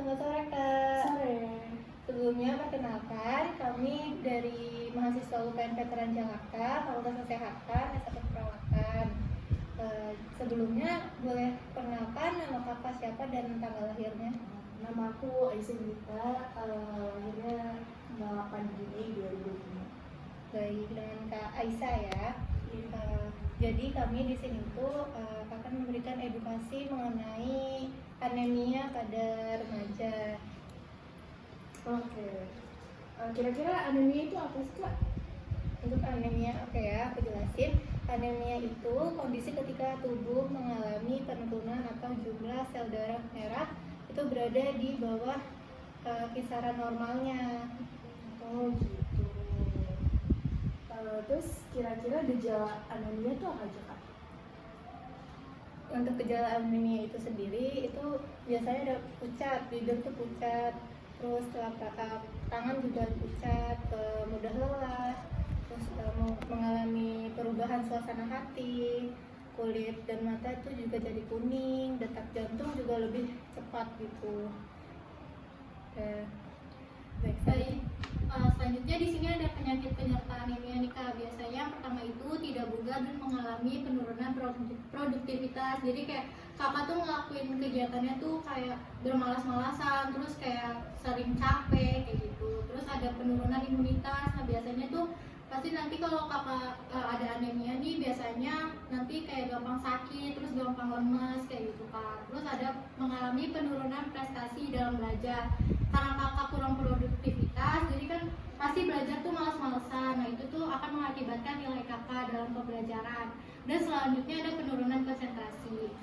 selamat sore Kak. Sore. Sebelumnya perkenalkan, kami dari mahasiswa UPN Veteran Jakarta, Fakultas Kesehatan, S1 Perawatan. Sebelumnya boleh perkenalkan nama kakak siapa dan tanggal lahirnya? Nama aku Aisyah Gita, lahirnya 8 Juni 2005. Baik, dengan Kak Aisyah ya. Jadi kami di sini tuh akan memberikan edukasi mengenai anemia pada remaja. Oke. Kira-kira anemia itu apa sih, Kak? Untuk anemia, oke ya, aku jelasin. Anemia itu kondisi ketika tubuh mengalami penurunan atau jumlah sel darah merah itu berada di bawah kisaran normalnya. Oh gitu. Terus kira-kira gejala anemia itu apa aja, Kak? Untuk gejala anemia itu sendiri itu biasanya ada pucat, bibir tuh pucat, terus telapak tangan juga pucat, mudah lelah, terus mengalami perubahan suasana hati, kulit dan mata itu juga jadi kuning, detak jantung juga lebih cepat gitu. Baik. Selanjutnya di sini ada penyakit penyerta anemia nih Kak. Biasanya yang pertama itu tidak bugar dan mengalami penurunan produktivitas. Jadi kayak kakak tuh ngelakuin kegiatannya tuh kayak bermalas-malasan, terus kayak sering capek kayak gitu. Terus ada penurunan imunitas. Nah biasanya tuh pasti nanti kalau kakak ada anemia nih biasanya nanti kayak gampang sakit, terus gampang lemes kayak gitu Kak. Terus ada mengalami penurunan prestasi dalam belajar karena kakak kurang produktivitas, jadi kan pasti belajar tuh malas-malesan. Nah itu tuh akan mengakibatkan nilai kakak dalam pembelajaran. Dan selanjutnya ada penurunan konsentrasi.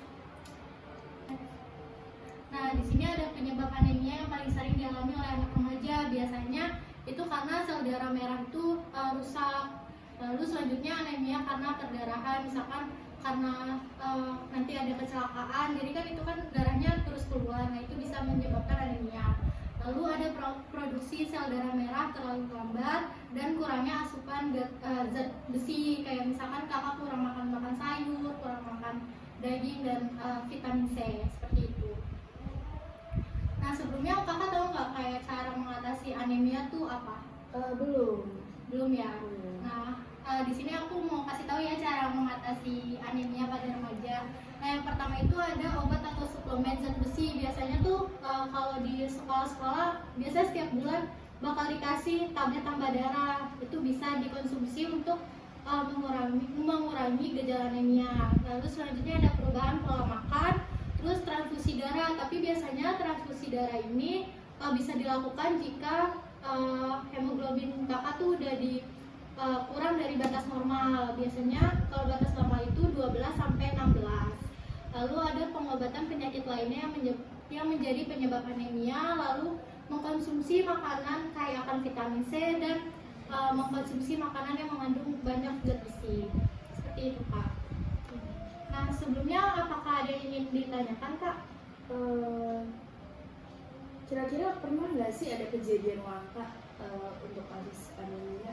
Nah di sini ada penyebab anemia yang paling sering dialami oleh anak remaja. Biasanya itu karena sel darah merah itu rusak. Lalu selanjutnya anemia karena perdarahan, misalkan karena nanti ada kecelakaan, jadi kan itu kan darahnya terus keluar. Nah itu bisa menyebabkan anemia. Lalu ada produksi sel darah merah terlalu lambat dan kurangnya asupan zat besi, kayak misalkan kakak kurang makan sayur, kurang makan daging dan vitamin C seperti itu. Nah sebelumnya kakak tahu nggak kayak cara mengatasi anemia tuh apa? Belum ya. Nah di sini aku mau kasih tahu ya cara mengatasi anemia pada remaja. Nah yang pertama itu ada obat atau suplemen zat besi. Biasanya tuh kalau di sekolah-sekolah biasanya setiap bulan bakal dikasih tablet tambah darah. Itu bisa dikonsumsi untuk mengurangi gejala anemia. Lalu selanjutnya ada perubahan pola makan, terus transfusi darah. Tapi biasanya transfusi darah ini bisa dilakukan jika hemoglobin kakak tuh udah kurang dari batas normal. Biasanya kalau batas normal itu 12 sampai 16. Lalu ada pengobatan penyakit lainnya yang menjadi penyebab anemia, lalu mengkonsumsi makanan kaya akan vitamin C dan mengkonsumsi makanan yang mengandung banyak zat besi. Seperti itu Kak. Nah sebelumnya apakah ada yang ingin ditanyakan Kak? Kira-kira pernah nggak sih ada kejadian langka untuk kasus anemia?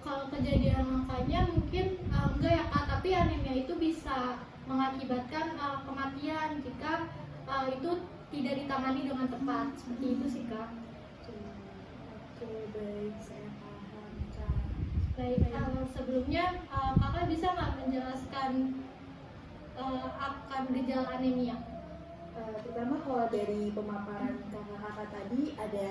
Kalau kejadian langkanya mungkin enggak ya Kak, tapi anemia itu bisa mengakibatkan kematian jika itu tidak ditangani dengan tepat. Seperti itu sih Kak. Oke, baik, saya paham, Kak. Baik, sebelumnya kakak bisa nggak menjelaskan akan gejala anemia? Pertama kalau dari pemaparan kakak-kakak tadi ada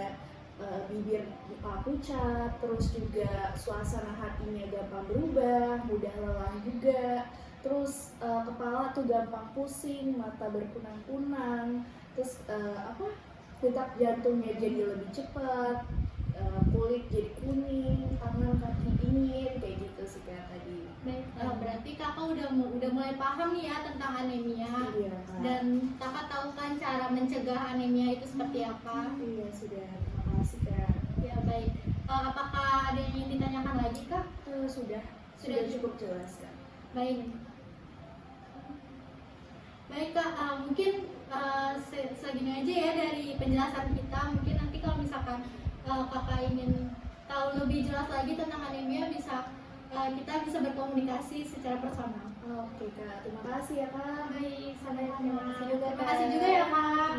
bibir muka pucat, terus juga suasana hatinya gampang berubah, mudah lelah juga, terus kepala tuh gampang pusing, mata berkunang-kunang, terus detak jantungnya jadi lebih cepat, kulit jadi kuning, tangan kaki dingin, kayak gitu sih kayak tadi. Baik, berarti kakak udah mulai paham nih ya tentang anemia. Iya, Kak. Dan kakak tahu kan cara mencegah anemia itu seperti apa? Iya, sudah. Terima kasih, Kak. Ya baik. Apakah ada yang ingin ditanyakan lagi Kak? Sudah cukup jelas, Kak. Baik. Baik Kak, mungkin segini aja ya dari penjelasan kita. Mungkin nanti kalau misalkan kakak ingin tahu lebih jelas lagi tentang anemia, kita bisa berkomunikasi secara personal. Oke Kak, terima kasih ya Kak. Baik, sampai jumpa. Terima kasih juga, Terima kasih juga ya Kak.